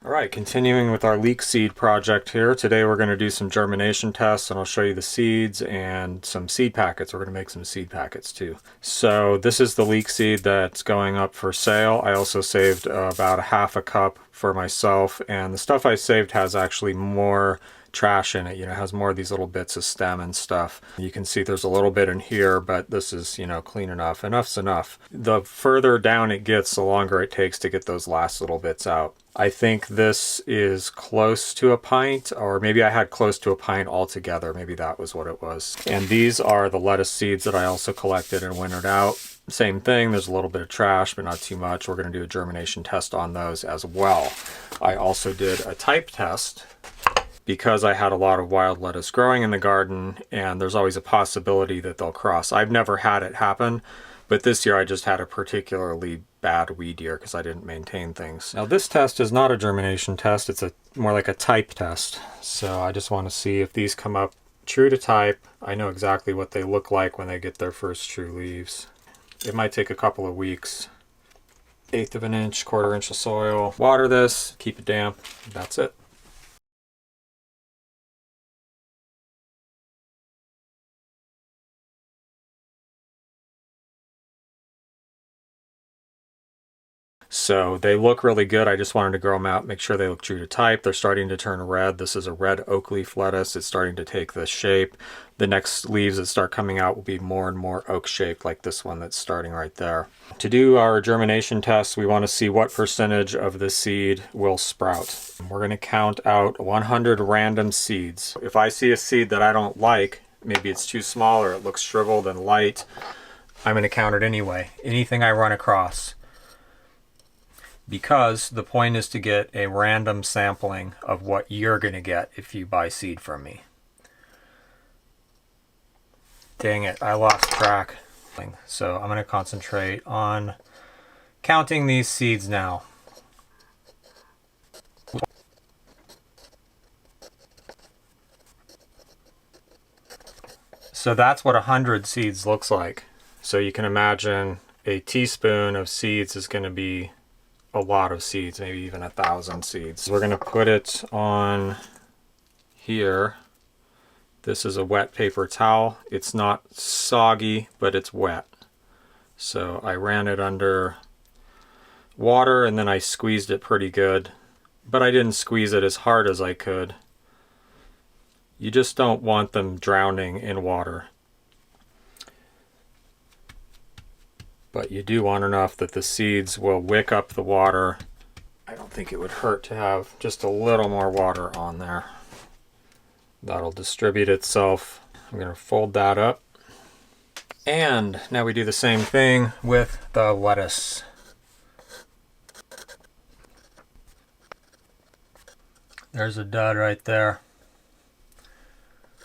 All right, continuing with our leek seed project here. Today we're going to do some germination tests, and I'll show you the seeds and some seed packets. We're going to make some seed packets too. So this is the leek seed that's going up for sale. I also saved about a half a cup for myself, and the stuff I saved has actually more trash in it. It has more of these little bits of stem and stuff. You can see there's a little bit in here, but this is, clean enough. Enough's enough. The further down it gets, the longer it takes to get those last little bits out. I think this is close to a pint, or maybe I had close to a pint altogether. Maybe that was what it was. And these are the lettuce seeds that I also collected and wintered out. Same thing, there's a little bit of trash, but not too much. We're going to do a germination test on those as well. I also did a type test because I had a lot of wild lettuce growing in the garden, and there's always a possibility that they'll cross. I've never had it happen, but this year I just had a particularly bad weed year because I didn't maintain things. Now this test is not a germination test, it's more like a type test. So I just want to see if these come up true to type. I know exactly what they look like when they get their first true leaves. It might take a couple of weeks. 1/8 of an inch, 1/4 inch of soil. Water this, keep it damp, that's it. So they look really good. I just wanted to grow them out, make sure they look true to type. They're starting to turn red. This is a red oak leaf lettuce. It's starting to take the shape. The next leaves that start coming out will be more and more oak shaped, like this one that's starting right there. To do our germination test, we want to see what percentage of the seed will sprout. We're going to count out 100 random seeds. If I see a seed that I don't like, maybe it's too small or it looks shriveled and light, I'm going to count it anyway. Anything I run across. Because the point is to get a random sampling of what you're going to get if you buy seed from me. Dang it, I lost track. So I'm going to concentrate on counting these seeds now. So that's what 100 seeds looks like. So you can imagine a teaspoon of seeds is going to be a lot of seeds, maybe even 1,000 seeds. We're going to put it on here. This is a wet paper towel. It's not soggy, but it's wet. So I ran it under water and then I squeezed it pretty good, but I didn't squeeze it as hard as I could. You just don't want them drowning in water. But you do want enough that the seeds will wick up the water. I don't think it would hurt to have just a little more water on there. That'll distribute itself. I'm going to fold that up. And now we do the same thing with the lettuce. There's a dud right there.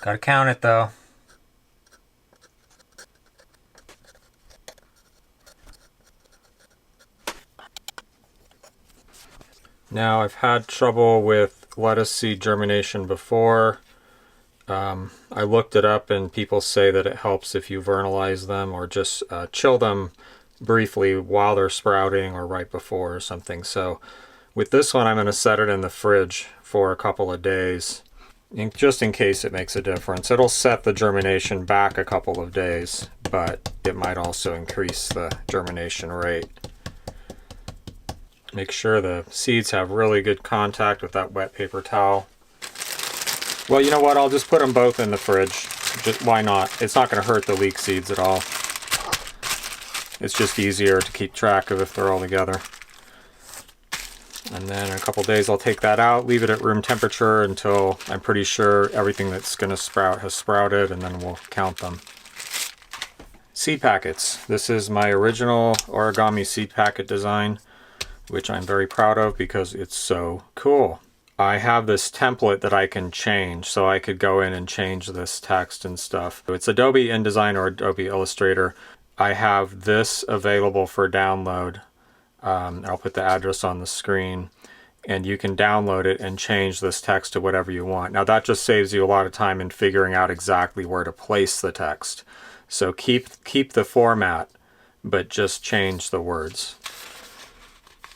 Gotta count it though. Now, I've had trouble with lettuce seed germination before. I looked it up and people say that it helps if you vernalize them or just chill them briefly while they're sprouting or right before or something. So with this one, I'm going to set it in the fridge for a couple of days, just in case it makes a difference. It'll set the germination back a couple of days, but it might also increase the germination rate. Make sure the seeds have really good contact with that wet paper towel. Well, you know what? I'll just put them both in the fridge. Why not? It's not going to hurt the leek seeds at all. It's just easier to keep track of if they're all together. And then in a couple days I'll take that out, leave it at room temperature until I'm pretty sure everything that's going to sprout has sprouted, and then we'll count them. Seed packets. This is my original origami seed packet design, which I'm very proud of because it's so cool. I have this template that I can change, so I could go in and change this text and stuff. It's Adobe InDesign or Adobe Illustrator. I have this available for download. I'll put the address on the screen, and you can download it and change this text to whatever you want. Now that just saves you a lot of time in figuring out exactly where to place the text. So keep the format, but just change the words.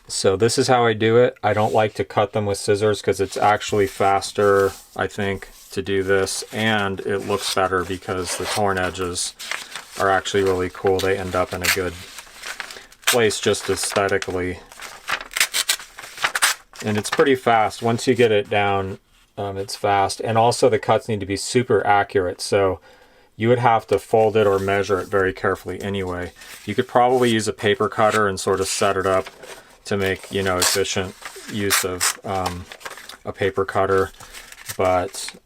So this is how I do it. I don't like to cut them with scissors because it's actually faster, I think, to do this, and it looks better because the torn edges are actually really cool. They end up in a good place just aesthetically. And it's pretty fast. Once you get it down, it's fast. And also the cuts need to be super accurate. So you would have to fold it or measure it very carefully anyway. You could probably use a paper cutter and sort of set it up to make, you know, efficient use of a paper cutter. But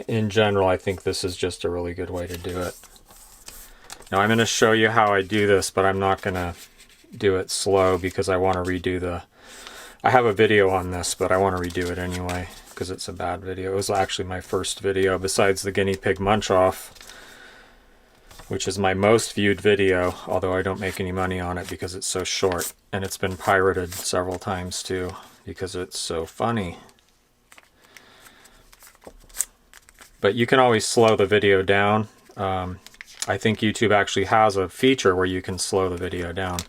in general, I think this is just a really good way to do it. Now I'm going to show you how I do this, but I'm not going to do it slow because I want to redo the... I have a video on this, but I want to redo it anyway because it's a bad video. It was actually my first video besides the guinea pig munch off, which is my most viewed video, although I don't make any money on it because it's so short. And it's been pirated several times too because it's so funny. But you can always slow the video down. I think YouTube actually has a feature where you can slow the video down.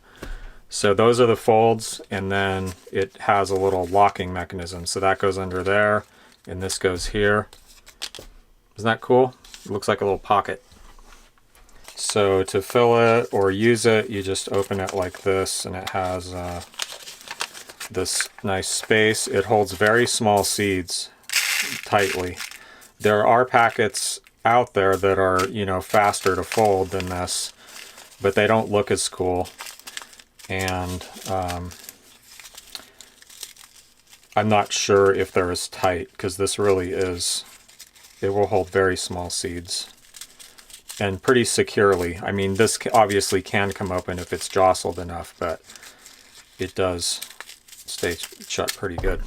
So those are the folds, and then it has a little locking mechanism. So that goes under there, and this goes here. Isn't that cool? It looks like a little pocket. So to fill it or use it, you just open it like this, and it has this nice space. It holds very small seeds tightly. There are packets out there that are, you know, faster to fold than this, but they don't look as cool. And I'm not sure if they're as tight because this really is, it will hold very small seeds and pretty securely. I mean, this obviously can come open if it's jostled enough, but it does stay shut pretty good.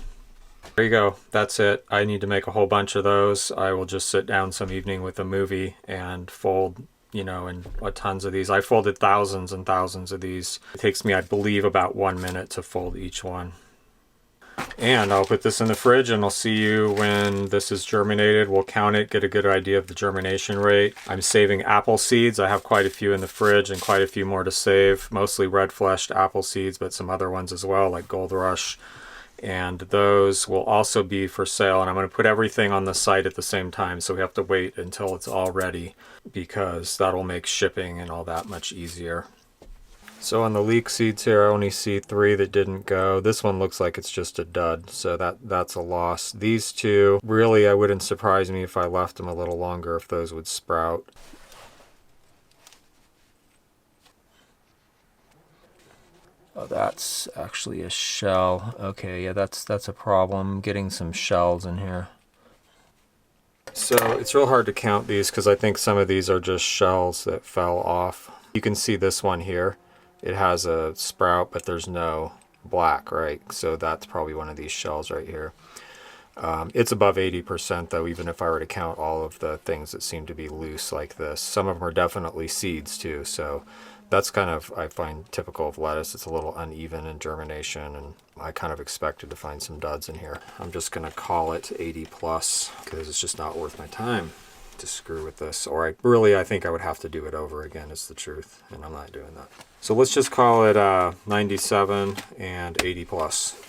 There you go. That's it. I need to make a whole bunch of those. I will just sit down some evening with a movie and fold, you know, and tons of these. I folded thousands and thousands of these. It takes me, I believe, about 1 minute to fold each one. And I'll put this in the fridge and I'll see you when this is germinated. We'll count it, get a good idea of the germination rate. I'm saving apple seeds. I have quite a few in the fridge and quite a few more to save. Mostly red-fleshed apple seeds, but some other ones as well, like Gold Rush. And those will also be for sale. And I'm going to put everything on the site at the same time, so we have to wait until it's all ready because that'll make shipping and all that much easier. So on the leek seeds here, I only see 3 that didn't go. This one looks like it's just a dud, so that's a loss. These 2, really, I wouldn't surprise me if I left them a little longer if those would sprout. Oh, that's actually a shell. Okay, yeah, that's a problem, getting some shells in here. So it's real hard to count these because I think some of these are just shells that fell off. You can see this one here. It has a sprout, but there's no black, right? So that's probably one of these shells right here. It's above 80% though, even if I were to count all of the things that seem to be loose like this. Some of them are definitely seeds too, so that's kind of, I find, typical of lettuce. It's a little uneven in germination, and I kind of expected to find some duds in here. I'm just going to call it 80 plus because it's just not worth my time to screw with this. Or I think I would have to do it over again, is the truth, and I'm not doing that. So let's just call it 97 and 80 plus.